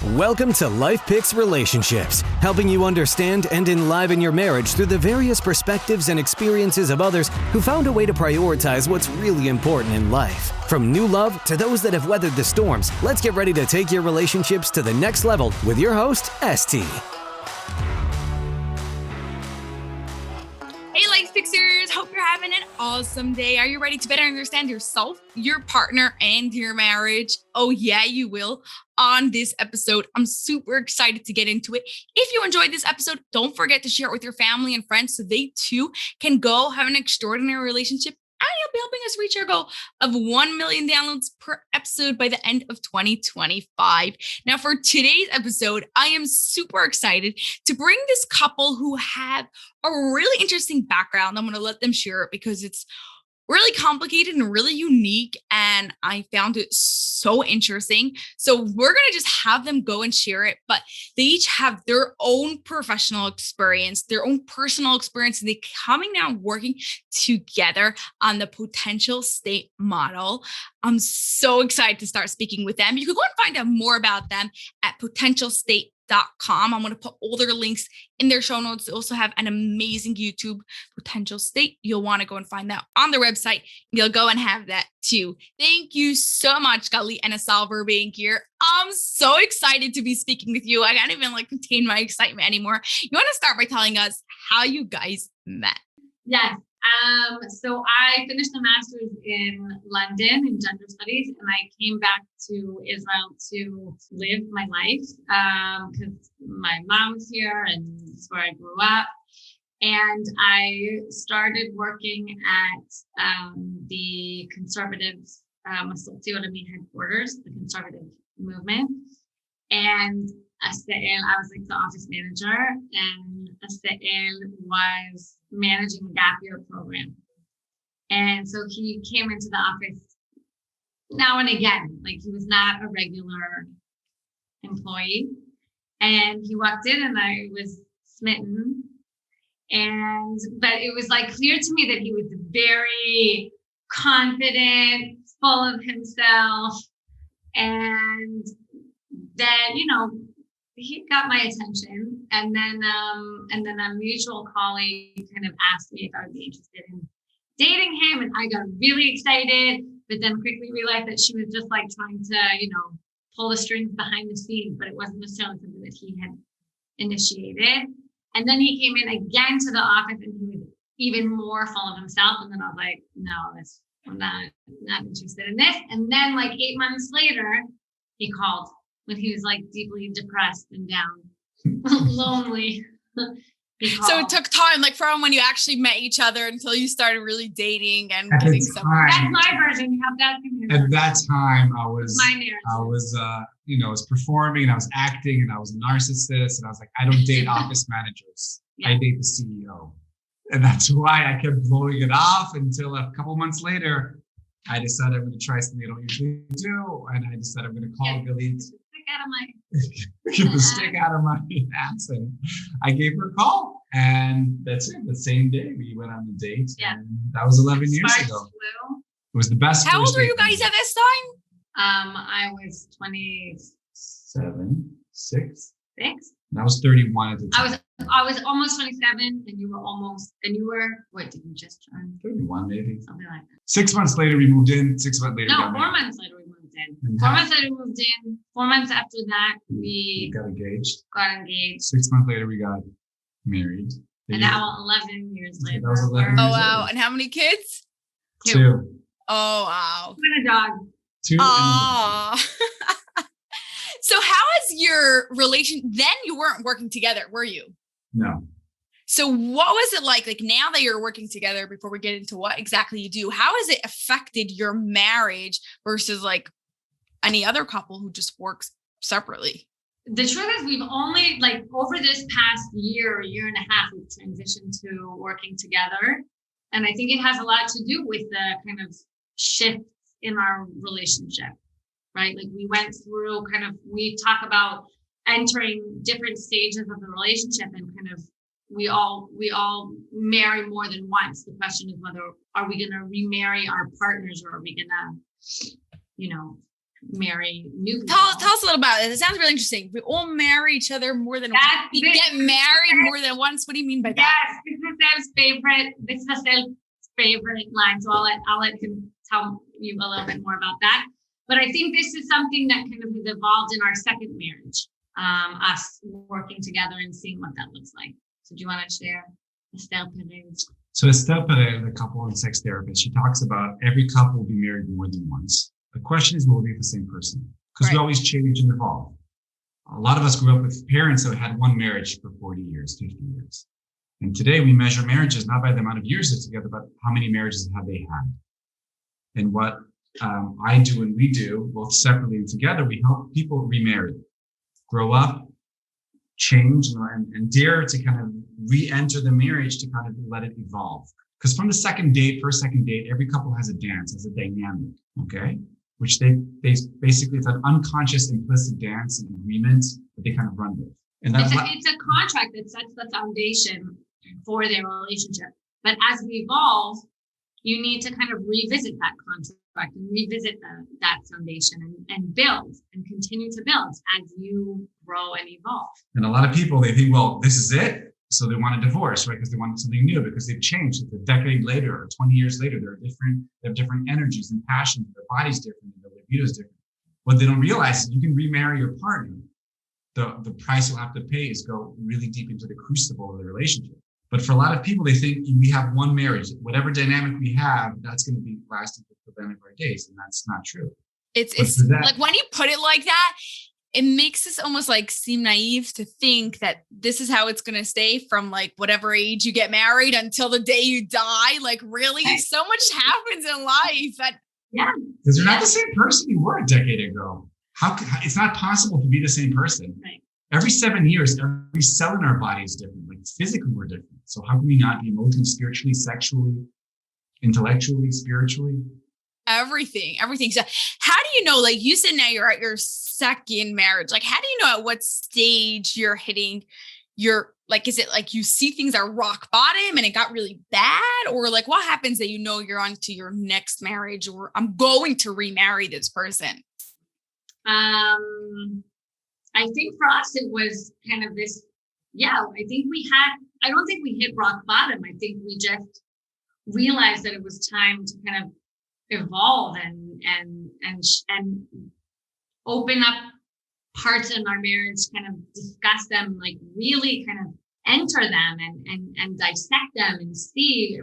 Welcome to Life Picks Relationships, helping you understand and enliven your marriage through the various perspectives and experiences of others who found a way to prioritize what's really important in life. From new love to those that have weathered the storms, let's get ready to take your relationships to the next level with your host, ST. Hey, Life Fixers! Hope you're having an awesome day. Are you ready to better understand yourself, your partner, and your marriage? Oh, yeah, you will. On this episode, I'm super excited to get into it. If you enjoyed this episode, don't forget to share it with your family and friends so they too can go have an extraordinary relationship. And you'll be helping us reach our goal of 1 million downloads per episode by the end of 2025. Now, for today's episode, I am super excited to bring this couple who have a really interesting background. I'm going to let them share it because it's really complicated and really unique, and I found it so interesting. So we're going to just have them go and share it, but they each have their own professional experience, their own personal experience, and they're coming now working together on the potential state model. I'm so excited to start speaking with them. You can go and find out more about them at potentialstate.com. I'm going to put all their links in their show notes. They also have an amazing YouTube, Potential State. You'll want to go and find that on their website. You'll go and have that too. Thank you so much, Galit and Assael, for being here. I'm so excited to be speaking with you. I can't even contain my excitement anymore. You want to start by telling us how you guys met? Yes. So I finished a master's in London in gender studies, and I came back to Israel to live my life because my mom's here and it's where I grew up. And I started working at the conservative Assael and Galit headquarters, the conservative movement. And Assael, I was the office manager, and Assael was managing the gap year program. And so he came into the office now and again, he was not a regular employee. And he walked in and I was smitten. But it was clear to me that he was very confident, full of himself. And then, he got my attention, and then a mutual colleague kind of asked me if I would be interested in dating him, and I got really excited, but then quickly realized that she was just trying to, pull the strings behind the scenes, but it wasn't necessarily something that he had initiated. And then he came in again to the office, and he was even more full of himself. And then I was like, no, I'm not interested in this. And then 8 months later, he called. When he was deeply depressed and down, lonely. So it took time, from when you actually met each other until you started really dating and at getting somewhere. That's my version. You have that. At that time, I was performing and I was acting and I was a narcissist and I was I don't date office managers. Yeah. I date the CEO, and that's why I kept blowing it off until a couple months later, I decided I'm going to try something I don't usually do, and I decided I'm going to call Galit. Get the stick out of my ass, and I gave her a call, and that's it. The same day we went on a date, and that was 11 years ago. It was the best. How old were you guys at this time? I was 26. And I was 31 at the time. I was almost 27, and you were what did you just turn? 31 maybe. Something like that. 6 months later we moved in. 6 months later. No, 4 months later we moved in. 4 months later we moved in. 4 months after that we got engaged. 6 months later we got married. And now 11 years later. That was 11 Oh years wow! later. And how many kids? 2. Oh wow! 2 and a dog. 2. Oh. So how is your relation? Then you weren't working together, were you? No. So what was it like now that you're working together, before we get into what exactly you do, how has it affected your marriage versus any other couple who just works separately? The truth is we've only over this past year and a half, we've transitioned to working together. And I think it has a lot to do with the kind of shift in our relationship, right? We went through we talk about entering different stages of the relationship, and we all marry more than once. The question is whether are we going to remarry our partners, or are we going to, marry new people. Tell us a little about it. It sounds really interesting. We all marry each other more than once. We get married more than once. What do you mean by that? Yes, this is Asseal's favorite line. So I'll let him tell you a little bit more about that. But I think this is something that kind of has evolved in our second marriage, us working together and seeing what that looks like. So do you want to share, Asseal Perez? So Asseal Perez, the couple and sex therapist, she talks about every couple will be married more than once. The question is, will we be the same person? Because we always change and evolve. A lot of us grew up with parents that had one marriage for 40 years, 50 years. And today we measure marriages not by the amount of years they're together, but how many marriages have they had. And what I do and we do, both separately and together, we help people remarry, grow up, change, and dare to kind of re-enter the marriage to kind of let it evolve. Because from the first second date, every couple has a dance, has a dynamic, okay? Which they basically, it's an unconscious implicit dance and agreement that they kind of run with. And that's it's a contract that sets the foundation for their relationship. But as we evolve, you need to kind of revisit that contract and revisit that foundation and build and continue to build as you grow and evolve. And a lot of people, they think, well, this is it. So they want a divorce, right? Because they want something new, because they've changed. It's a decade later or 20 years later, they have different energies and passions. Their body's different, their libido is different. What they don't realize is you can remarry your partner. The price you'll have to pay is go really deep into the crucible of the relationship. But for a lot of people, they think we have one marriage. Whatever dynamic we have, that's going to be lasting for the end of our days. And that's not true. It's like when you put it like that, it makes us almost like seem naive to think that this is how it's going to stay from like whatever age you get married until the day you die. Like really, so much happens in life that. Yeah. Because you're not the same person you were a decade ago. It's not possible to be the same person. Right. Every 7 years, every cell in our body is different. Like physically, we're different. So how can we not be emotionally, spiritually, sexually, intellectually, spiritually? Everything. So how do you know, like you said, now you're at your second marriage. Like, how do you know at what stage you're hitting your, like, is it like you see things are rock bottom and it got really bad? Or like, what happens that you know you're on to your next marriage, or I'm going to remarry this person? I think for us, it was kind of this, I don't think we hit rock bottom. I think we just realized that it was time to kind of evolve and open up parts in our marriage, kind of discuss them, like really kind of enter them and dissect them and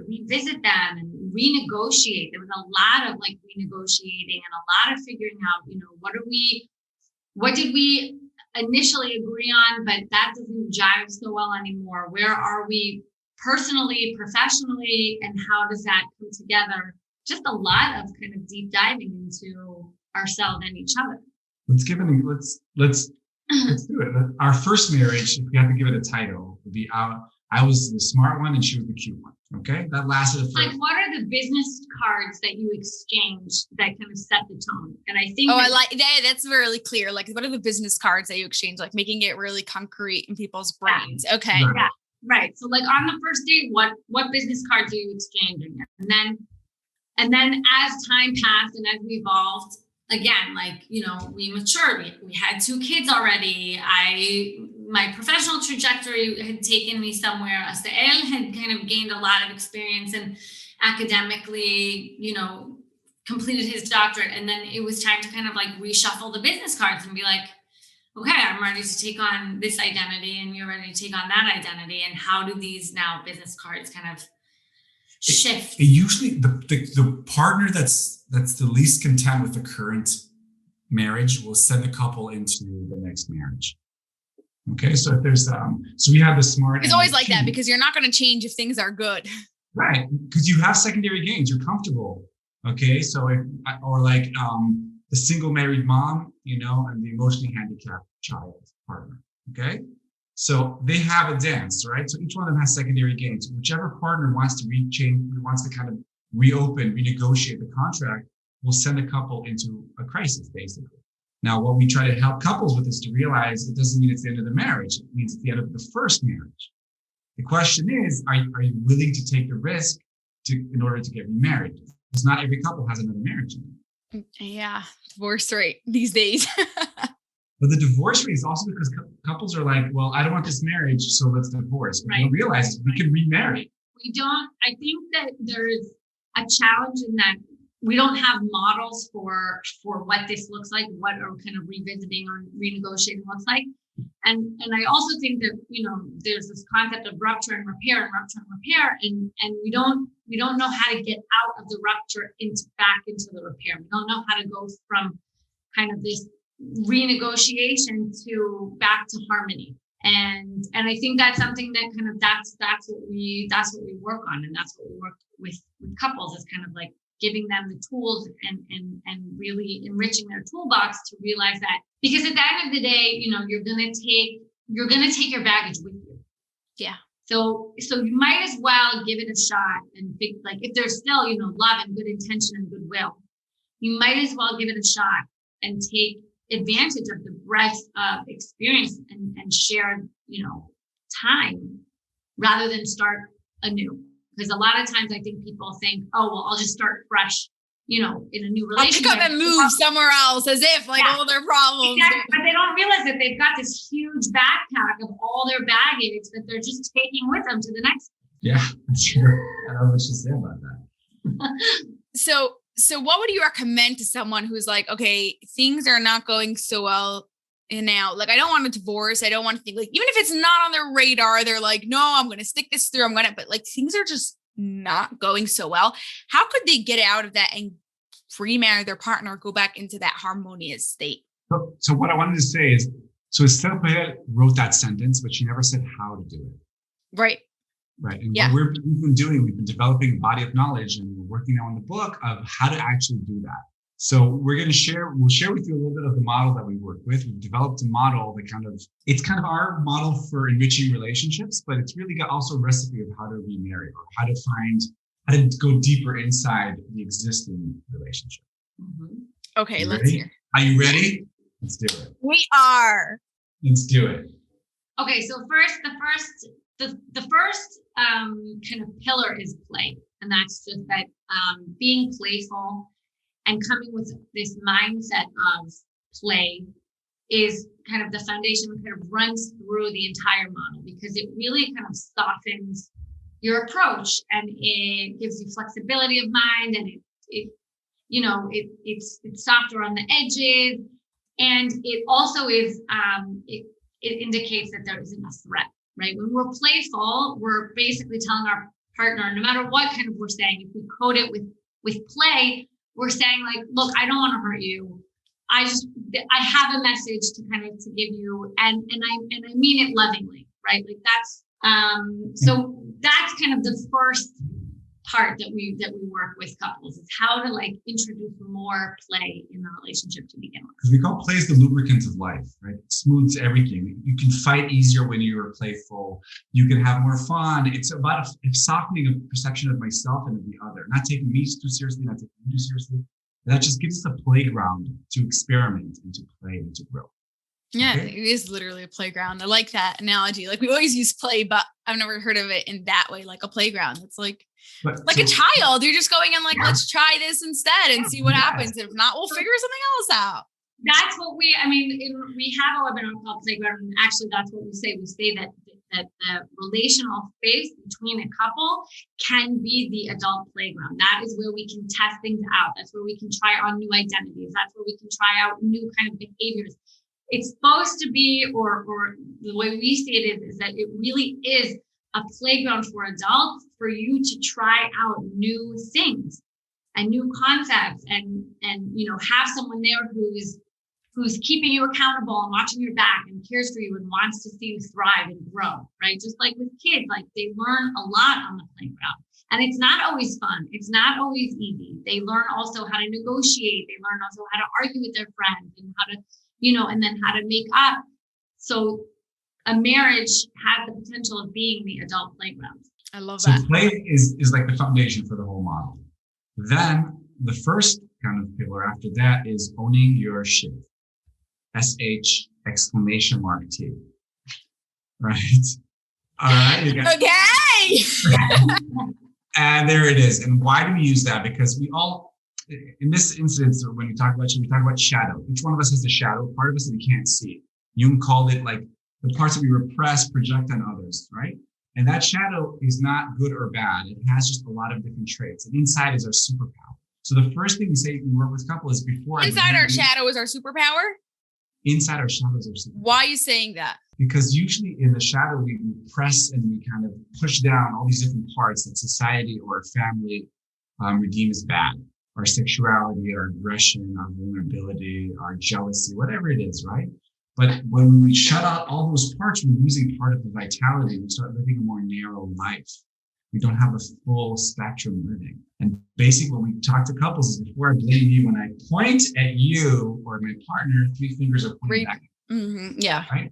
revisit them and renegotiate. There was a lot of like renegotiating and a lot of figuring out, what did we initially agree on, but that doesn't jive so well anymore. Where are we personally, professionally, and how does that come together? Just a lot of kind of deep diving into ourselves and each other. Let's do it. Our first marriage, if we have to give it a title, would be I was the smart one and she was the cute one. Okay, that lasted. Like, what are the business cards that you exchanged that kind of set the tone? And I think I like that. That's really clear. Like, what are the business cards that you exchange? Like, making it really concrete in people's brains. Yeah. Okay. Yeah. Right. So, like on the first date, what business cards are you exchanging? And then as time passed and as we evolved, again, like, we matured. We had 2 kids already. My professional trajectory had taken me somewhere. Assael had kind of gained a lot of experience and academically, completed his doctorate. And then it was time to kind of like reshuffle the business cards and be like, okay, I'm ready to take on this identity and you're ready to take on that identity. And how do these now business cards kind of shift? Usually the partner that's the least content with the current marriage will send the couple into the next marriage. Okay, so if there's so we have the smart. It's always like that because you're not going to change if things are good. Right, because you have secondary gains. You're comfortable. Okay, so the single married mom, and the emotionally handicapped child partner. Okay, so they have a dance, right? So each one of them has secondary gains. Whichever partner wants to kind of reopen, renegotiate the contract, will send the couple into a crisis, basically. Now, what we try to help couples with is to realize it doesn't mean it's the end of the marriage. It means it's the end of the first marriage. The question is, are you willing to take the risk in order to get remarried? Because not every couple has another marriage. Yeah. Divorce rate these days. But the divorce rate is also because couples are like, well, I don't want this marriage, so let's divorce. But they don't realize we can remarry. I think that there's a challenge in that we don't have models for what this looks like, what a kind of revisiting or renegotiating looks like. And I also think that, there's this concept of rupture and repair, and we don't know how to get out of the rupture back into the repair. We don't know how to go from kind of this renegotiation to back to harmony. And I think that's something that kind of that's what we work on, and that's what we work with couples, is kind of like giving them the tools and really enriching their toolbox to realize that, because at the end of the day, you're gonna take your baggage with you. Yeah. So you might as well give it a shot and think, like, if there's still love and good intention and goodwill, you might as well give it a shot and take advantage of the breadth of experience and shared time, rather than start anew. Because a lot of times I think people think, oh, well, I'll just start fresh, in a new relationship. I'll pick up and move somewhere else, as if all their problems. Exactly. But they don't realize that they've got this huge backpack of all their baggage that they're just taking with them to the next. Yeah, that's true. I don't know what to say about that. So what would you recommend to someone who's like, okay, things are not going so well now. Like, I don't want a divorce. I don't want to think, like, even if it's not on their radar, they're like, no, I'm going to stick this through. But like, things are just not going so well. How could they get out of that and remarry their partner, or go back into that harmonious state? So what I wanted to say is, Assael wrote that sentence, but she never said how to do it. Right. Right. And what we've been developing a body of knowledge, and we're working on the book of how to actually do that. So we'll share with you a little bit of the model that we work with. We've developed a model that it's kind of our model for enriching relationships, but it's really got also a recipe of how to remarry, or how to go deeper inside the existing relationship. Mm-hmm. Okay, let's hear. Are you ready? Let's do it. We are. Let's do it. Okay, so the first kind of pillar is play, and that's just that being playful and coming with this mindset of play is kind of the foundation that kind of runs through the entire model, because it really kind of softens your approach, and it gives you flexibility of mind, and it's softer on the edges, and it also is it indicates that there isn't a threat. Right? When we're playful, we're basically telling our partner, no matter what kind of we're saying, if we code it with play, we're saying, like, look, I don't want to hurt you. I have a message to give you, and I mean it lovingly, right? Like, that's so that's kind of the first part that we work with couples, is how to introduce more play in the relationship to begin with. Because we call plays the lubricants of life, right? It smooths everything. You can fight easier when you're playful. You can have more fun. It's about a softening of perception of myself and of the other, not taking me too seriously, not taking you too seriously. And that just gives us a playground to experiment and to play and to grow. Yeah, okay? It is literally a playground. I like that analogy. Like, we always use play, but I've never heard of it in that way, like a playground. It's like a child. You're just going in let's try this instead and see what happens. If not, we'll figure something else out. That's what we have a webinar called Playground, and actually that's what we say. We say that the relational space between a couple can be the adult playground. That is where we can test things out. That's where we can try on new identities. That's where we can try out new kind of behaviors. It's supposed to be, or the way we see it is that it really is a playground for adults, for you to try out new things and new concepts, and have someone there who's keeping you accountable and watching your back and cares for you and wants to see you thrive and grow, right? Just like with kids, they learn a lot on the playground, and it's not always fun. It's not always easy. They learn also how to negotiate. They learn also how to argue with their friends, and how to, and then how to make up. So a marriage has the potential of being the adult playground. I love that. So play is like the foundation for the whole model. Then the first kind of pillar after that is owning your shit. SH exclamation mark T. Right? All right. Okay. And there it is. And why do we use that? Because we all, in this instance, when we talk about shadow. Each one of us has a shadow, part of us that we can't see. Jung called it like the parts that we repress, project on others, right? And that shadow is not good or bad. It has just a lot of different traits. And inside is our superpower. So the first thing we say when we work with couples is before inside our shadow is our superpower. Inside our shadows are superpower. Why are you saying that? Because usually in the shadow, we press and we kind of push down all these different parts that society or family redeem as bad. Our sexuality, our aggression, our vulnerability, our jealousy, whatever it is, right? But when we shut out all those parts, we're losing part of the vitality. We start living a more narrow life. We don't have a full spectrum living. And basically, when we talk to couples, is before I blame you, when I point at you or my partner, 3 fingers are pointing back. Mm-hmm. Yeah. Right?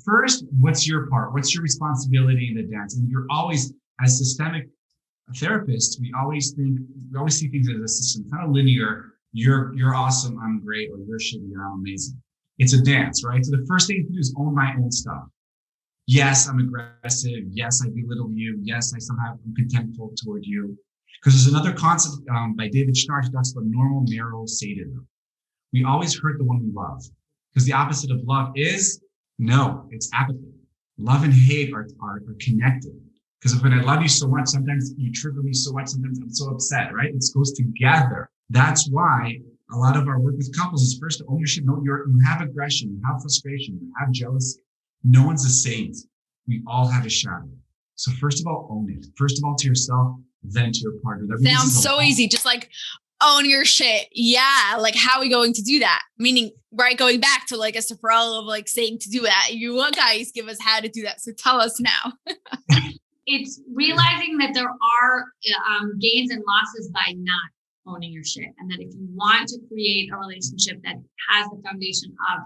First, what's your part? What's your responsibility in the dance? And you're always, as systemic therapists, we always see things as a system. It's not a linear, you're awesome, I'm great, or you're shitty, I'm amazing. It's a dance, right? So the first thing to do is own my own stuff. Yes, I'm aggressive. Yes, I belittle you. Yes, I somehow am contemptful toward you. Because there's another concept by David Schnarch who talks about normal marital sadism. We always hurt the one we love. Because the opposite of love is no, it's apathy. Love and hate are connected. Because when I love you so much, sometimes you trigger me so much, sometimes I'm so upset, right? It goes together. That's why a lot of our work with couples is first ownership. No, you have aggression, you have frustration, you have jealousy. No one's a saint. We all have a shadow. So first of all, own it. First of all, to yourself, then to your partner. That sounds so easy. Just like own your shit. Yeah. Like, how are we going to do that? Meaning, right, going back to like a referral of like saying to do that. You guys give us how to do that. So tell us now. It's realizing that there are gains and losses by not owning your shit. And that if you want to create a relationship that has the foundation of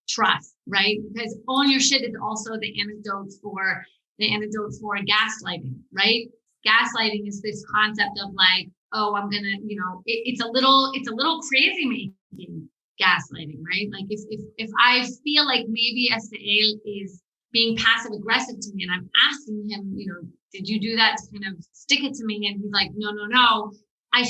trust, right? Because own your shit is also the antidote for gaslighting, right? Gaslighting is this concept of like, oh, I'm gonna, it's a little crazy making gaslighting, right? Like if I feel like maybe Assael is being passive aggressive to me and I'm asking him, did you do that to kind of stick it to me? And he's like, no. I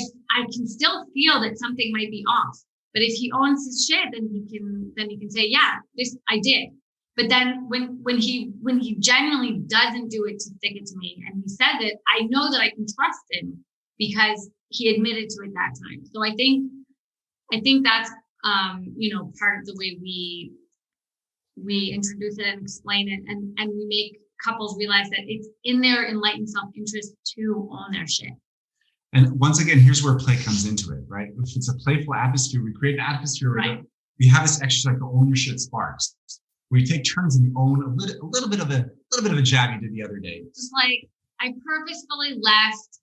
can still feel that something might be off. But if he owns his shit, then he can say, yeah, this I did. But then when he genuinely doesn't do it to stick it to me, and he says it, I know that I can trust him because he admitted to it that time. So I think that's part of the way we introduce it and explain it, and we make couples realize that it's in their enlightened self-interest to own their shit. And once again, here's where play comes into it, right? If it's a playful atmosphere, we create an atmosphere where we have this exercise called Own Your Shit Sparks, where you take turns and you own a little bit of a jab you did the other day. Just like, I purposefully left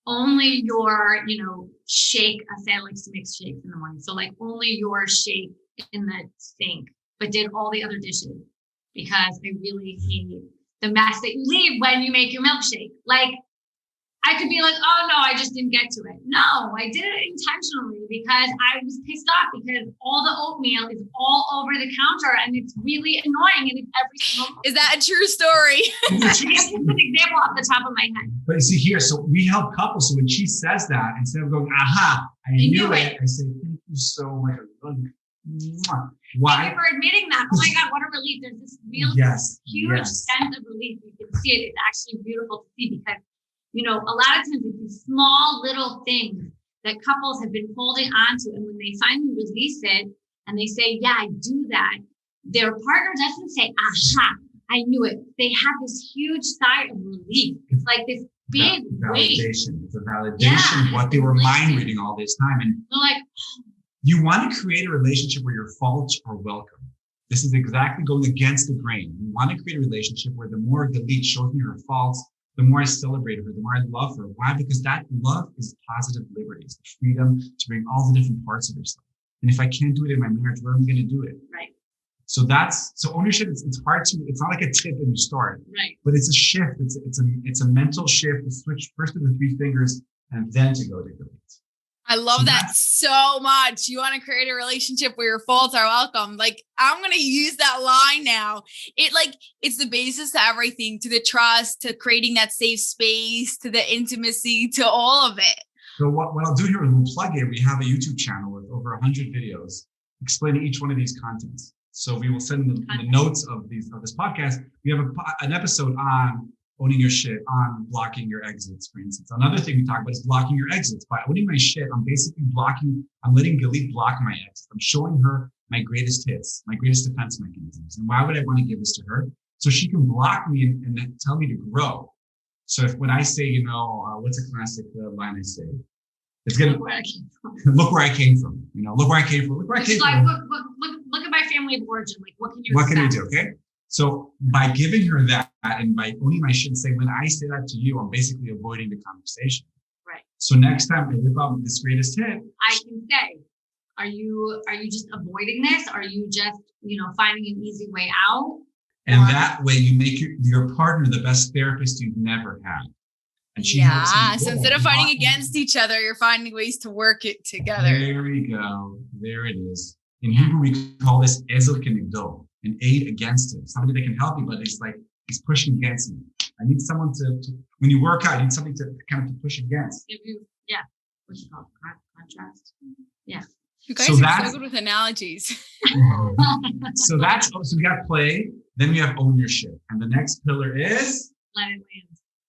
only your, shake. Assael likes to mix shakes in the morning. So like only your shake in the sink, but did all the other dishes because I really hate the mess that you leave when you make your milkshake. Like, I could be like, oh no, I just didn't get to it. No, I did it intentionally because I was pissed off because all the oatmeal is all over the counter and it's really annoying and it's every single moment. Is that a true story? It's an example off the top of my head. But see here, so we help couples. So when she says that, instead of going, aha, I knew it, I say, thank you so much. Why? Thank you for admitting that. Oh my God, what a relief. There's this real huge sense of relief. You can see it. It's actually beautiful to see because a lot of times it's these small little things that couples have been holding on to. And when they finally release it and they say, yeah, I do that, their partner doesn't say, aha, I knew it. They have this huge sigh of relief. It's like this big weight. Validation. It's a validation of what they were mind reading all this time. And they're like, you want to create a relationship where your faults are welcome. This is exactly going against the grain. You want to create a relationship where the more Galit shows me her faults, the more I celebrate her, the more I love her. Why? Because that love is positive liberty. It's the freedom to bring all the different parts of yourself. And if I can't do it in my marriage, where am I going to do it? Right. So ownership. It's hard to. It's not like a tip and you start. Right. But it's a shift. It's a mental shift to switch first to the 3 fingers and then to go to Galit. I love that so much. You want to create a relationship where your faults are welcome. Like, I'm going to use that line now. It's the basis to everything, to the trust, to creating that safe space, to the intimacy, to all of it. So what I'll do here is we'll plug in. We have a YouTube channel with over 100 videos explaining each one of these contents. So we will send the notes of this podcast. We have an episode on owning your shit, on blocking your exits, for instance. Another thing we talk about is blocking your exits. By owning my shit, I'm basically I'm letting Galit block my exits. I'm showing her my greatest hits, my greatest defense mechanisms. And why would I want to give this to her? So she can block me and then tell me to grow. So when I say, what's a classic line I say? It's gonna look where I came from. Look where I came from. Look where I came from. Look at my family of origin. Like, what can you do? Okay. So by giving her that and by owning my shit and saying, when I say that to you, I'm basically avoiding the conversation. Right. So next time I whip out this greatest hit, I can say, are you just avoiding this? Are you just, finding an easy way out? And that way you make your partner the best therapist you've never had. And she helps you. So instead of fighting against each other, you're finding ways to work it together. There we go. There it is. In Hebrew, we call this ezel kenegdo, an aid against him. Somebody that can help you, but it's like he's pushing against me. I need someone to when you work out, you need something to kind of push against. What's it called? Contrast. Yeah. You guys are so good with analogies. So we got play, then we have own your shit. And the next pillar is let it land.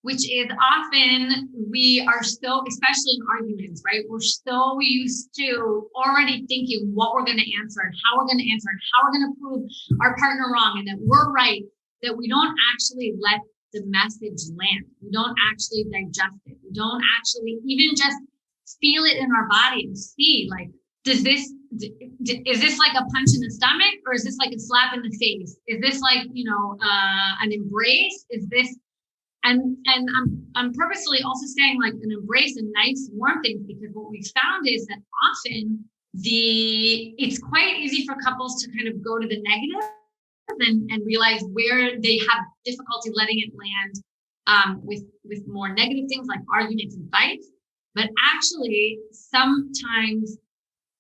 Which is often we are so, especially in arguments, right? We're so used to already thinking what we're going to answer and how we're going to answer and how we're going to prove our partner wrong and that we're right, that we don't actually let the message land. We don't actually digest it. We don't actually even just feel it in our body and see, like, is this like a punch in the stomach, or is this like a slap in the face? Is this like, an embrace? Is this, and I'm purposely also saying like an embrace and nice warm things, because what we found is that often it's quite easy for couples to kind of go to the negative and realize where they have difficulty letting it land with more negative things like arguments and fights. But actually, sometimes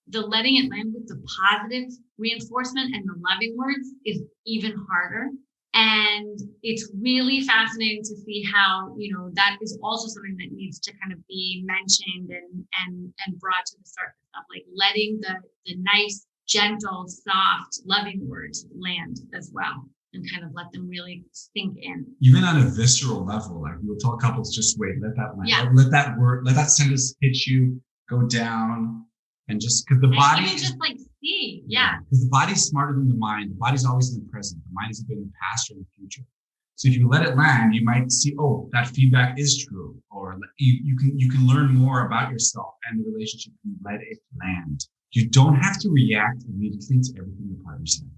the letting it land with the positive reinforcement and the loving words is even harder. And it's really fascinating to see how, that is also something that needs to kind of be mentioned and brought to the surface of like letting the nice, gentle, soft, loving words land as well, and kind of let them really sink in. Even on a visceral level, like we'll tell couples, just wait, let that land. Yeah. Let that word, let that sentence hit you, go down. And just because the body even just like see, yeah. Because the body's smarter than the mind. The body's always in the present. The mind is in the past or in the future. So if you let it land, you might see, oh, that feedback is true, or you can learn more about yourself and the relationship. And let it land. You don't have to react immediately to everything your partner said.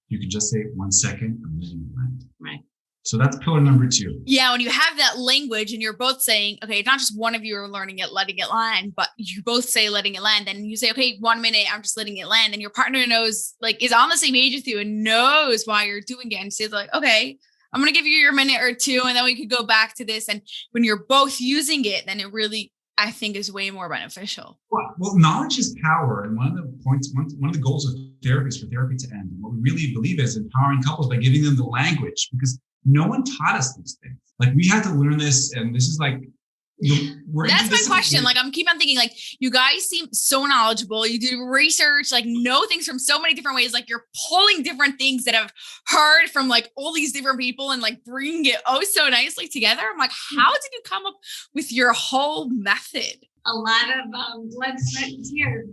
You can just say, 1 second, I'm letting it land. Right. So that's pillar number 2. Yeah, when you have that language and you're both saying, okay, it's not just one of you are learning it, letting it land, but you both say letting it land. And you say, okay, 1 minute, I'm just letting it land. And your partner knows, like, is on the same page with you and knows why you're doing it. And says like, okay, I'm going to give you your minute or two, and then we could go back to this. And when you're both using it, then it really, I think, is way more beneficial. Well, knowledge is power. And one of the goals of therapy is for therapy to end. And what we really believe is empowering couples by giving them the language, because no one taught us these things. Like we had to learn this, and this is like, that's my question. Like I'm keep on thinking, like you guys seem so knowledgeable. You do research, like know things from so many different ways. Like you're pulling different things that I've heard from like all these different people and like bringing it so nicely together. I'm like, how did you come up with your whole method? A lot of blood, sweat, and tears.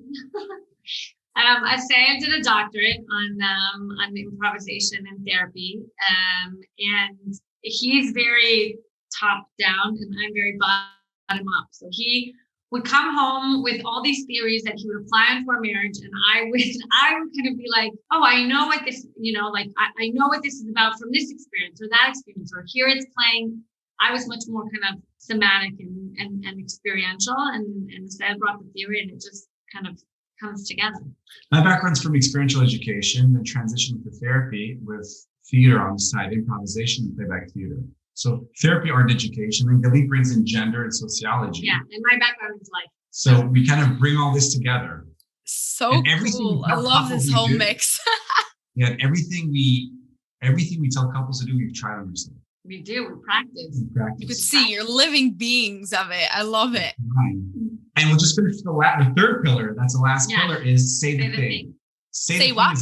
I did a doctorate on improvisation and therapy, and he's very top down and I'm very bottom up. So he would come home with all these theories that he would apply onto our marriage, and I would kind of be like, oh, I know what this, I know what this is about from this experience or that experience, or here it's playing. I was much more kind of somatic and experiential, and instead brought the theory, and it just kind of comes together. My background's from experiential education, then transitioned to therapy with theater on the side, improvisation and playback theater. So therapy, art, education, and Galit brings in gender and sociology. Yeah, and my background is life. So we kind of bring all this together. So cool. I love this whole mix. Yeah, and everything we tell couples to do, we've tried on ourselves. We do. We practice. You could see you're living beings of it. I love it. And we'll just finish the third pillar. That's the last pillar is say the thing. Say what?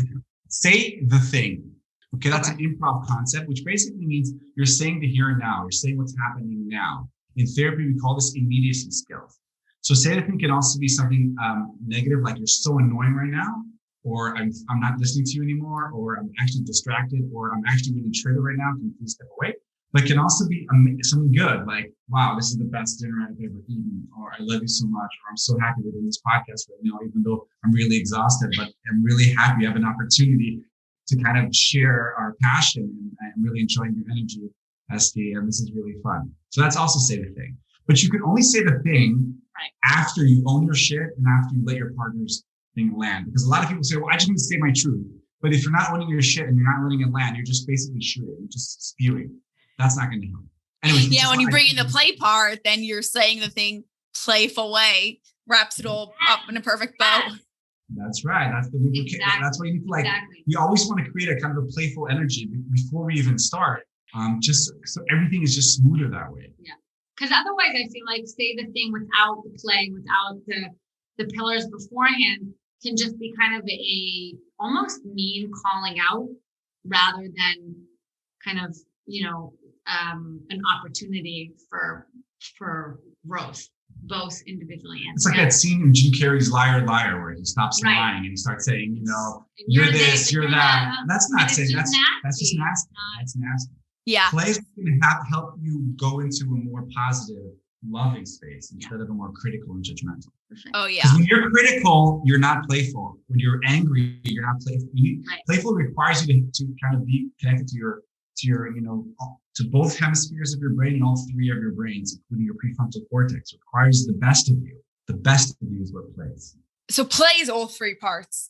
Say the thing. Okay, that's an improv concept, which basically means you're saying the here and now. You're saying what's happening now. In therapy, we call this immediacy skills. So say the thing can also be something negative, like you're so annoying right now, or I'm not listening to you anymore, or I'm actually distracted, or I'm actually really triggered right now. Can you please step away? But it can also be something good, like, wow, this is the best dinner I've ever eaten, or I love you so much, or I'm so happy we're doing this podcast right now, even though I'm really exhausted, but I'm really happy I have an opportunity to kind of share our passion, and I'm really enjoying your energy, Esty, and this is really fun. So that's also say the thing. But you can only say the thing after you own your shit and after you let your partner's thing land. Because a lot of people say, well, I just want to say my truth. But if you're not owning your shit and you're not letting it land, you're just basically shooting, you're just spewing. That's not going to help. Anyways, yeah, when you bring in the play part, then you're saying the thing playful way, wraps it all up in a perfect bow. That's right. That's the That's what you need to like. Exactly. We always want to create a kind of a playful energy before we even start. Just so everything is just smoother that way. Yeah. Because otherwise, I feel like say the thing without the play, without the pillars beforehand, can just be kind of a almost mean calling out rather than kind of an opportunity for growth, both individually and it's like that scene in Jim Carrey's Liar Liar where he stops lying and he starts saying, you're this, you're that. That's not saying that's just nasty. That's nasty. Yeah. Play is going to help you go into a more positive, loving space instead of a more critical and judgmental. Oh yeah. Because when you're critical, you're not playful. When you're angry, you're not playful. Playful requires you to kind of be connected to your to both hemispheres of your brain and all three of your brains, including your prefrontal cortex. It requires the best of you. The best of you is what plays. So play is all three parts.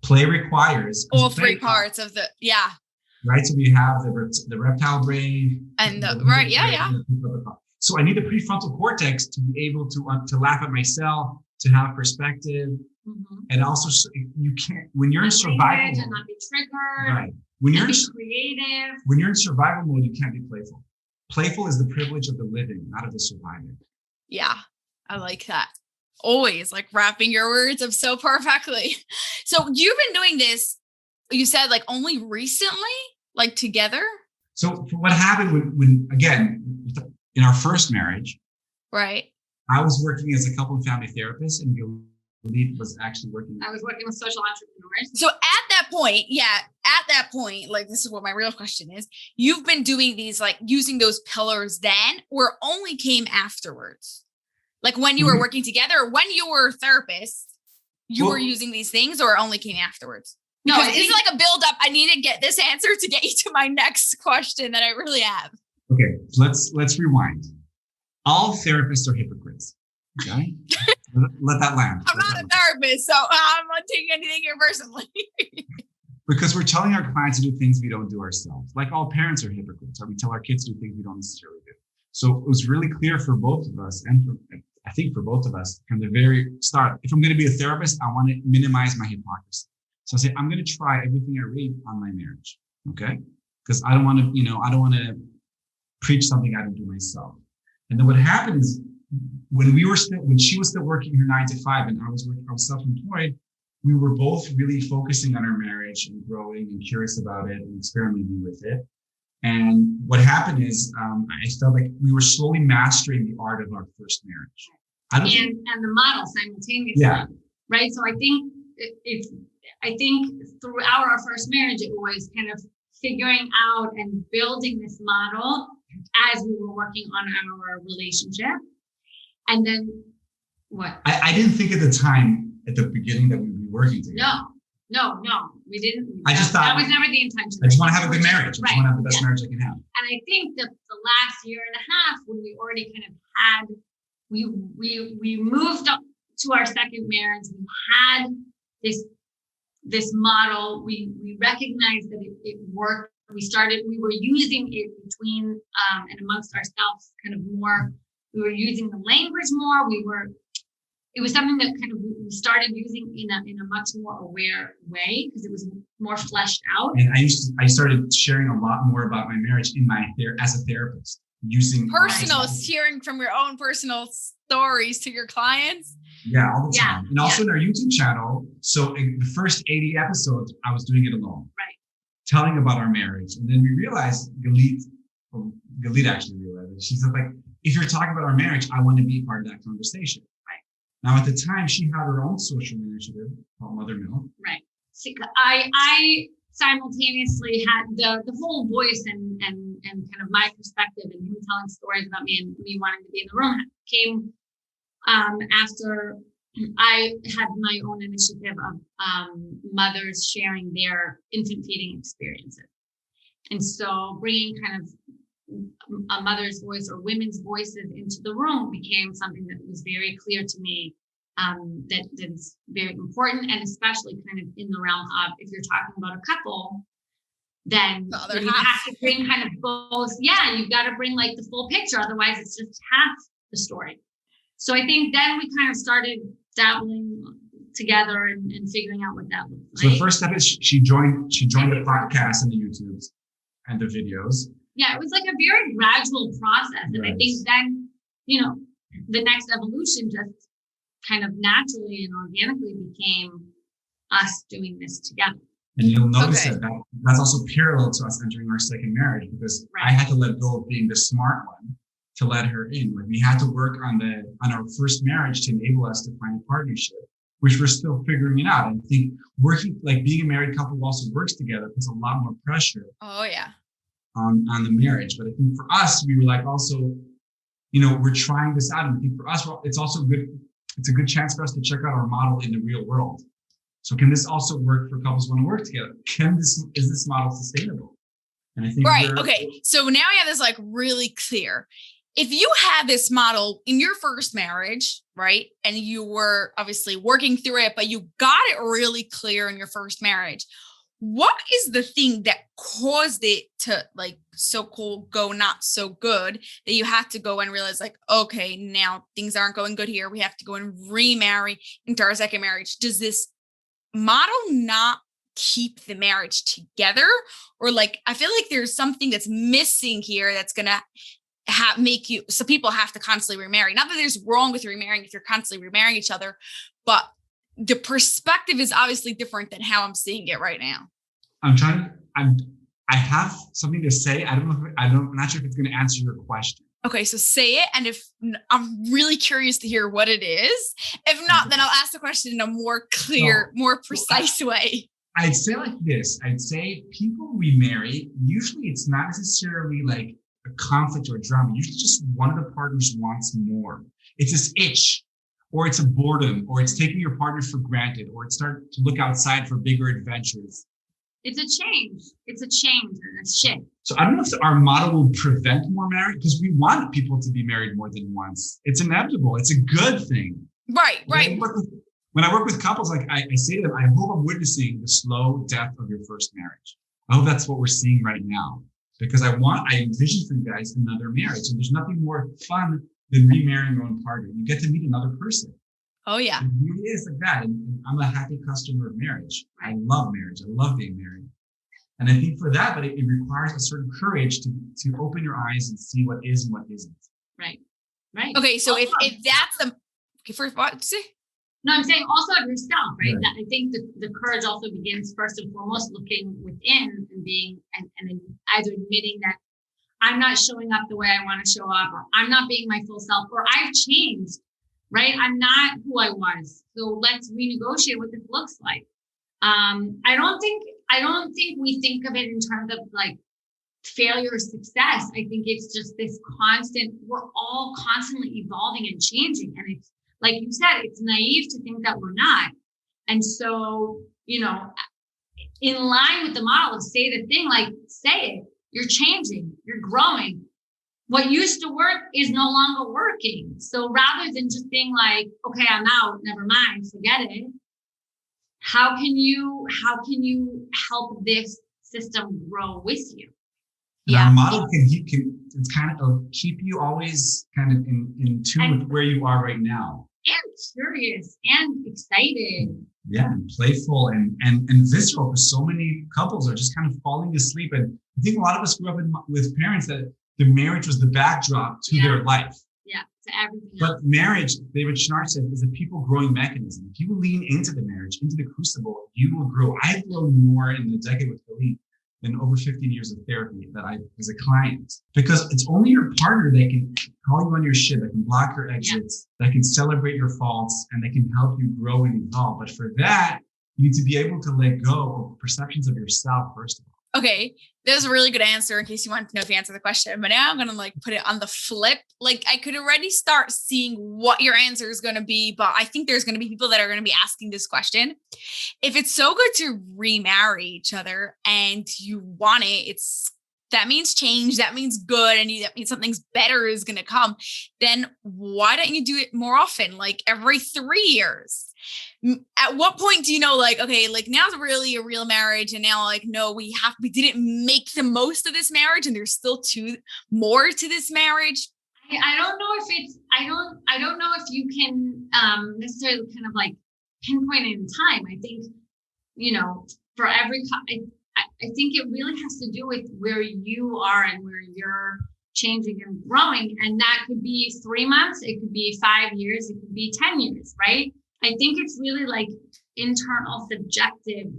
Play requires all three parts of the right. So we have the reptile brain and the So I need the prefrontal cortex to be able to laugh at myself, to have perspective, and also you can't when you're in survival mode, and not be triggered. Right. When you're creative. When you're in survival mode, you can't be playful. Playful is the privilege of the living, not of the surviving. Yeah, I like that. Always like wrapping your words up so perfectly. So you've been doing this, you said like only recently, like together? So what happened when again, in our first marriage, right? I was working as a couple and family therapist, and Galit was actually working. I was working with social entrepreneurs. So at that point, like this is what my real question is. You've been doing these, like using those pillars then, or only came afterwards? Like when you were working together, or when you were a therapist, you were using these things, or only came afterwards? Because this is like a build up. I need to get this answer to get you to my next question that I really have. Okay, let's rewind. All therapists are hypocrites. Okay, let that land. I'm not a therapist, so I'm not taking anything here personally. Because we're telling our clients to do things we don't do ourselves. Like all parents are hypocrites, or we tell our kids to do things we don't necessarily do. So it was really clear for both of us, and I think for both of us from the very start, if I'm going to be a therapist, I want to minimize my hypocrisy. So I say, I'm going to try everything I read on my marriage. Okay. Because I don't want to preach something I don't do myself. And then what happened is when she was still working her 9 to 5 and I was self-employed, we were both really focusing on our marriage and growing and curious about it and experimenting with it. And what happened is I felt like we were slowly mastering the art of our first marriage. And the model simultaneously. Yeah. Right. So I think throughout our first marriage, it was kind of figuring out and building this model as we were working on our relationship. And then what? I didn't think at the time, at the beginning, that we'd be working together. No, we didn't. I just thought that was never the intention. I just want to have a good marriage. I just want to have the best marriage I can have. And I think that the last year and a half, when we already kind of had, we moved up to our second marriage, we had this model, we recognized that it worked. We were using it between and amongst ourselves kind of more. We were using the language more. It was something that kind of we started using in a much more aware way because it was more fleshed out. And I started sharing a lot more about my marriage as a therapist. using personal, hearing from your own personal stories to your clients. Yeah, all the time. And also in our YouTube channel. So in the first 80 episodes, I was doing it alone. Right. Telling about our marriage. And then we realized, Galit actually realized it. She said, like, if you're talking about our marriage, I want to be part of that conversation. Right. Now, at the time, she had her own social initiative called Mother Mill. Right. So I simultaneously had the whole voice and kind of my perspective and him telling stories about me and me wanting to be in the room came after I had my own initiative of mothers sharing their infant feeding experiences. And so bringing kind of a mother's voice or women's voices into the room became something that was very clear to me, that is very important, and especially kind of in the realm of, if you're talking about a couple, then you have to bring kind of both. Yeah, you've got to bring like the full picture. Otherwise, it's just half the story. So I think then we kind of started dabbling together and figuring out what that looks like. So the first step is she joined the podcast and the YouTubes and the videos. Yeah, it was like a very gradual process. And I think then, the next evolution just kind of naturally and organically became us doing this together. And you'll notice that's also parallel to us entering our second marriage, because I had to let go of being the smart one to let her in. Like, we had to work on our first marriage to enable us to find a partnership, which we're still figuring it out. And I think being a married couple who also works together puts a lot more pressure. Oh yeah. On the marriage. But I think for us, we were like, also, we're trying this out. And I think for us, it's also good. It's a good chance for us to check out our model in the real world. So can this also work for couples who want to work together? Is this model sustainable? And I think okay. So now we have this like really clear. If you had this model in your first marriage, right, and you were obviously working through it, but you got it really clear in your first marriage, what is the thing that caused it to like so-called go not so good, that you had to go and realize like, okay, now things aren't going good here. We have to go and remarry into our second marriage. Does this model not keep the marriage together? Or like, I feel like there's something that's missing here that's going to so people have to constantly remarry. Not that there's wrong with remarrying if you're constantly remarrying each other, but the perspective is obviously different than how I'm seeing it right now. I have something to say. I'm not sure if it's going to answer your question. Okay, so say it. And if I'm really curious to hear what it is. If not, then I'll ask the question in a more clear, more precise way. I'd say like this. I'd say people remarry, usually it's not necessarily like a conflict or a drama. Usually just one of the partners wants more. It's this itch, or it's a boredom, or it's taking your partner for granted, or it's starting to look outside for bigger adventures. It's a change. It's a change and a shift. So I don't know if our model will prevent more marriage, because we want people to be married more than once. It's inevitable. It's a good thing. Right. When I work with couples, like I say to them, I hope I'm witnessing the slow death of your first marriage. I hope that's what we're seeing right now, because I envision for you guys another marriage, and there's nothing more fun than remarrying your own partner. You get to meet another person. Oh yeah. It really is like that. And I'm a happy customer of marriage. I love marriage. I love being married. And I think for that, but it requires a certain courage to open your eyes and see what is and what isn't. Right. Okay. So if that's first what say? No, I'm saying also of yourself, right? That I think the courage also begins first and foremost looking within and being and either admitting that I'm not showing up the way I want to show up, or I'm not being my full self, or I've changed, right? I'm not who I was. So let's renegotiate what this looks like. I don't think we think of it in terms of like failure or success. I think it's just this constant, we're all constantly evolving and changing. And it's like you said, it's naive to think that we're not. And so, in line with the model of say the thing, like say it. You're changing, you're growing. What used to work is no longer working. So rather than just being like, okay, I'm out, never mind, forget it. How can you help this system grow with you? And our model it's kind of keep you always kind of in tune with where you are right now. And curious and excited. Yeah, and playful and visceral. For so many couples are just kind of falling asleep. And I think a lot of us grew up with parents that the marriage was the backdrop to their life. Yeah, to everything But else. marriage, David Schnarr said, is a people growing mechanism. If you lean into the marriage, into the crucible, you will grow. I've grown more in the decade with Galit than over 15 years of therapy that I, as a client, because it's only your partner that can call you on your shit, that can block your exits, that can celebrate your faults, and that can help you grow and evolve. But for that, you need to be able to let go of perceptions of yourself first of all. Okay, there's a really good answer in case you wanted to know if you answered the question, but now I'm going to like put it on the flip. Like I could already start seeing what your answer is going to be, but I think there's going to be people that are going to be asking this question. If it's so good to remarry each other and you want it, that means change, that means good, and that means something's better is going to come, then why don't you do it more often, like every 3 years? At what point do you know, like, okay, like now's really a real marriage, and now like, no, we didn't make the most of this marriage, and there's still more to this marriage? I don't know if it's, I don't know if you can necessarily kind of like pinpoint it in time. I think, for every, I think it really has to do with where you are and where you're changing and growing. And that could be 3 months, it could be 5 years, it could be 10 years, right? I think it's really like internal subjective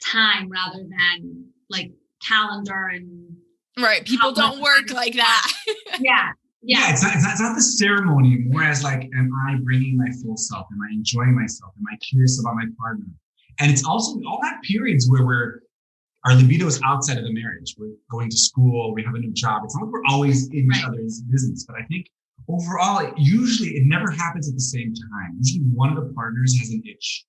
time rather than like calendar and right. People don't work like that. Yeah. It's not the ceremony, more as like, am I bringing my full self? Am I enjoying myself? Am I curious about my partner? And it's also, we all have periods where our libido is outside of the marriage. We're going to school, we have a new job. It's not like we're always in each other's business, but I think overall, it never happens at the same time. Usually one of the partners has an itch.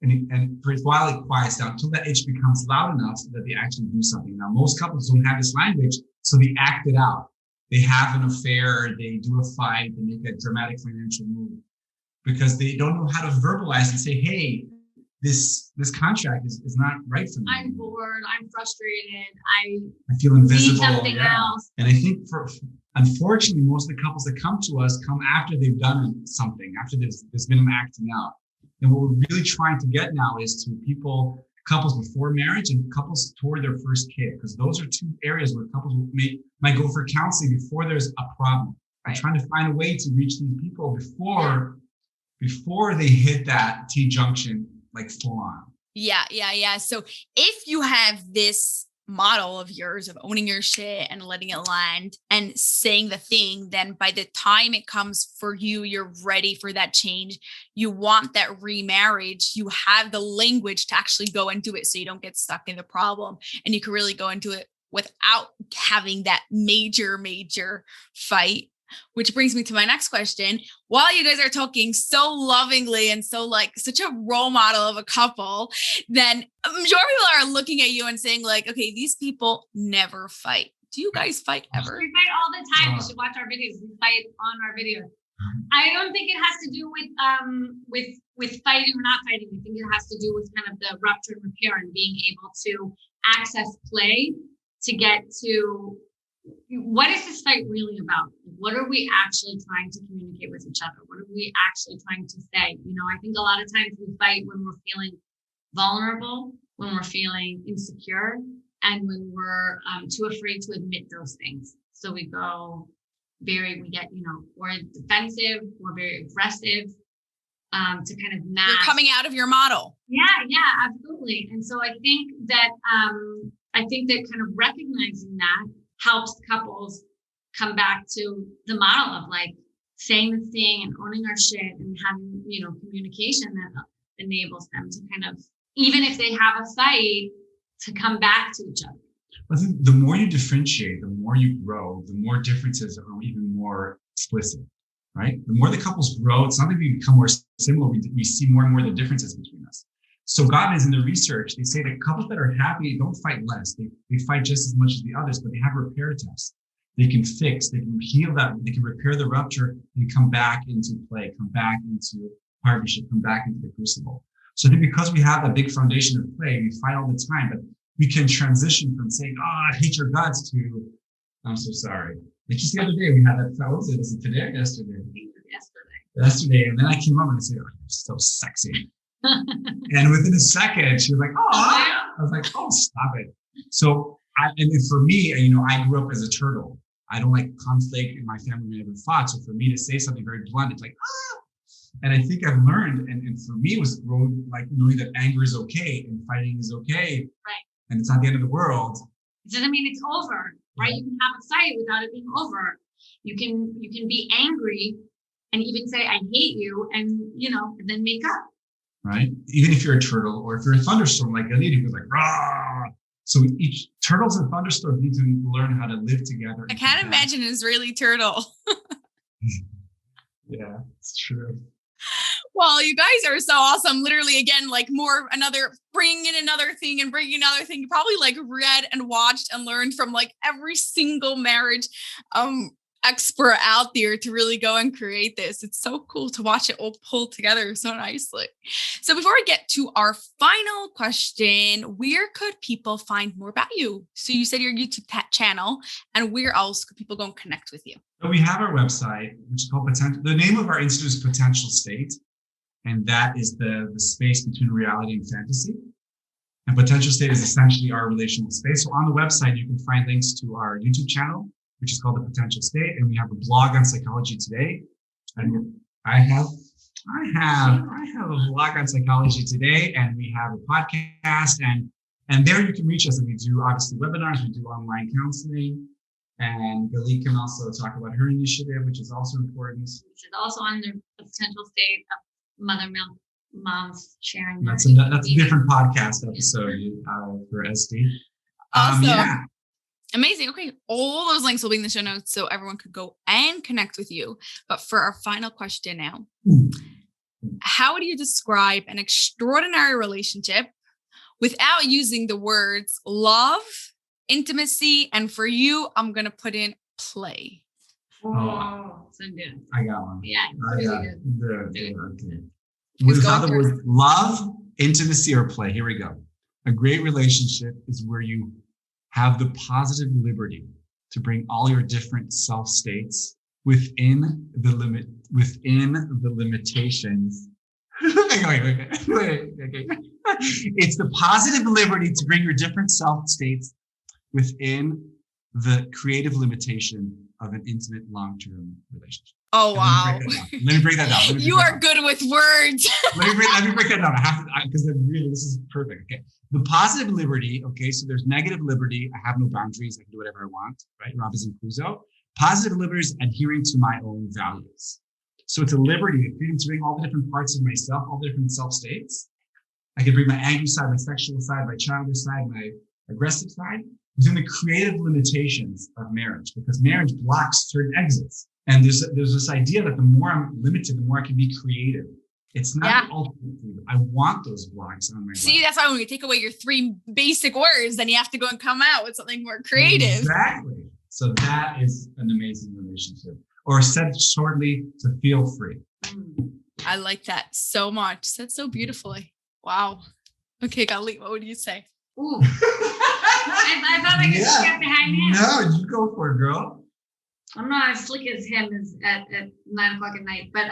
And for a while it quiets down until that itch becomes loud enough that they actually do something. Now, most couples don't have this language, so they act it out. They have an affair, they do a fight, they make a dramatic financial move because they don't know how to verbalize and say, hey, this contract is not right for me. I'm bored, I'm frustrated, I feel invisible. Need something else. And I think unfortunately, most of the couples that come to us come after they've done something, after there's been an acting out. And what we're really trying to get now is to couples before marriage and couples toward their first kid, because those are two areas where couples might go for counseling before there's a problem. I'm trying to find a way to reach these people before they hit that T-junction, like full on. Yeah. So if you have this model of yours of owning your shit and letting it land and saying the thing, then by the time it comes for you, you're ready for that change. You want that remarriage. You have the language to actually go and do it so you don't get stuck in the problem. And you can really go into it without having that major fight. Which brings me to my next question. While you guys are talking so lovingly and so like such a role model of a couple, then I'm sure people are looking at you and saying like, okay, these people never fight. Do you guys fight ever? We fight all the time. You should watch our videos. We fight on our videos. I don't think it has to do with fighting or not fighting. I think it has to do with kind of the rupture and repair and being able to access play to get to what is this fight really about? What are we actually trying to communicate with each other? What are we actually trying to say? I think a lot of times we fight when we're feeling vulnerable, when we're feeling insecure, and when we're too afraid to admit those things. So we get, we're defensive, we're very aggressive to kind of match. You're coming out of your model. Yeah, absolutely. And so I think that kind of recognizing that helps couples come back to the model of like saying the thing and owning our shit and having, communication that enables them to kind of, even if they have a fight, to come back to each other. I think the more you differentiate, the more you grow, the more differences are even more explicit, right? The more the couples grow, it's not that we become more similar, we see more and more the differences between us. So God is in the research, they say that couples that are happy don't fight less. They fight just as much as the others, but they have repair tests. They can fix, they can heal that, they can repair the rupture and come back into play, come back into partnership, come back into the crucible. So I think because we have a big foundation of play, we fight all the time, but we can transition from saying, I hate your guts to, I'm so sorry. Like just the other day, we had that, what was it? Was it today or yesterday? Yesterday. And then I came up and I said, you're so sexy. And within a second, she was like, oh, I was like, oh, stop it. So, and for me, I grew up as a turtle. I don't like conflict in my family. We never fought. So for me to say something very blunt, it's like, ah. And I think I've learned, and for me, it was growing, like knowing that anger is okay and fighting is okay. Right. And it's not the end of the world. It doesn't mean it's over, right? You can have a fight without it being over. You can be angry and even say, I hate you, and and then make up. Right? Even if you're a turtle or if you're a thunderstorm, like Galit, who goes like, rah. So each turtles and thunderstorms need to learn how to live together. I can't imagine an Israeli turtle. Yeah, it's true. Well, you guys are so awesome. Literally, again, like bringing in another thing and bringing another thing. You probably like read and watched and learned from like every single marriage expert out there to really go and create this. It's so cool to watch it all pull together so nicely. So before we get to our final question, where could people find more about you? So you said your YouTube channel, and where else could people go and connect with you? So we have our website, which is called Potential. The name of our institute is Potential State, and that is the space between reality and fantasy. And Potential State is essentially our relational space. So on the website, you can find links to our YouTube channel, which is called The Potential State, and we have a blog on Psychology Today. And I have a blog on Psychology Today, and we have a podcast, and there you can reach us. And we do obviously webinars, we do online counseling. And Galit can also talk about her initiative, which is also important. Which is also on the Potential State of moms sharing. That's a different podcast episode for SD. Awesome. Yeah. Amazing. Okay. All those links will be in the show notes so everyone could go and connect with you. But for our final question now, how do you describe an extraordinary relationship without using the words love, intimacy, and for you, I'm going to put in play? Oh, so good. I got one. Yeah. Really good. Okay. Without the word love, intimacy, or play. Here we go. A great relationship is where you have the positive liberty to bring all your different self states within the limitations. Okay. It's the positive liberty to bring your different self states within the creative limitation of an intimate long-term relationship. Oh, wow. Let me break that down. You are good with words. Let me break that down. I have to, because this is perfect. Okay. The positive liberty, okay, so there's negative liberty. I have no boundaries. I can do whatever I want, right? Robinson Crusoe. Positive liberty is adhering to my own values. So it's a liberty, a freedom to bring all the different parts of myself, all the different self states. I can bring my angry side, my sexual side, my childish side, my aggressive side within the creative limitations of marriage, because marriage blocks certain exits. And there's this idea that the more I'm limited, the more I can be creative. It's not the ultimate freedom. I want those blocks on my life. That's why when you take away your three basic words, then you have to go and come out with something more creative. Exactly. So that is an amazing relationship. Or said shortly, to feel free. I like that so much. Said so beautifully. Wow. Okay, Galit, what would you say? Ooh. I thought I could get behind him. No, you go for it, girl. I'm not as slick as him at 9 o'clock at night, but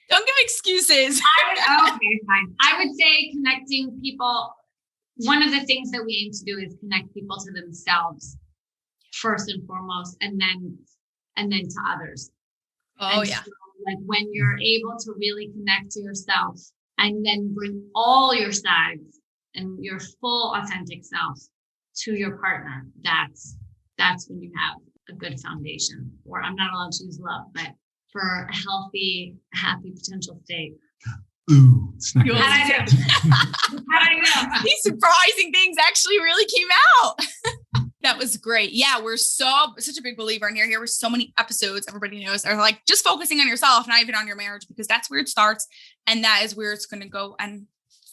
don't give excuses. Okay, fine. I would say connecting people. One of the things that we aim to do is connect people to themselves first and foremost, and then to others. Oh, and yeah. So, like when you're able to really connect to yourself and then bring all your sides and your full authentic self to your partner, that's when you have a good foundation. Or I'm not allowed to use love, but for a healthy, happy potential state. Ooh, it's not How'd I know? These surprising things actually really came out. That was great. Yeah, we're such a big believer in here. Here were so many episodes, everybody knows, are like just focusing on yourself, not even on your marriage, because that's where it starts. And that is where it's going to go and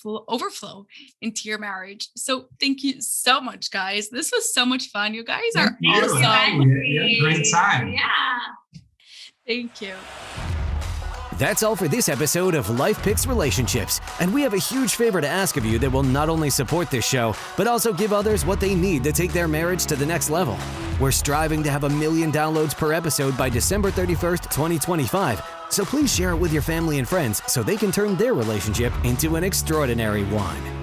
overflow into your marriage. So thank you so much, guys. This was so much fun. You guys are awesome. Yeah, great time. Yeah. Thank you. That's all for this episode of Life Picks Relationships, and we have a huge favor to ask of you that will not only support this show, but also give others what they need to take their marriage to the next level. We're striving to have 1 million downloads per episode by December 31st, 2025, so please share it with your family and friends so they can turn their relationship into an extraordinary one.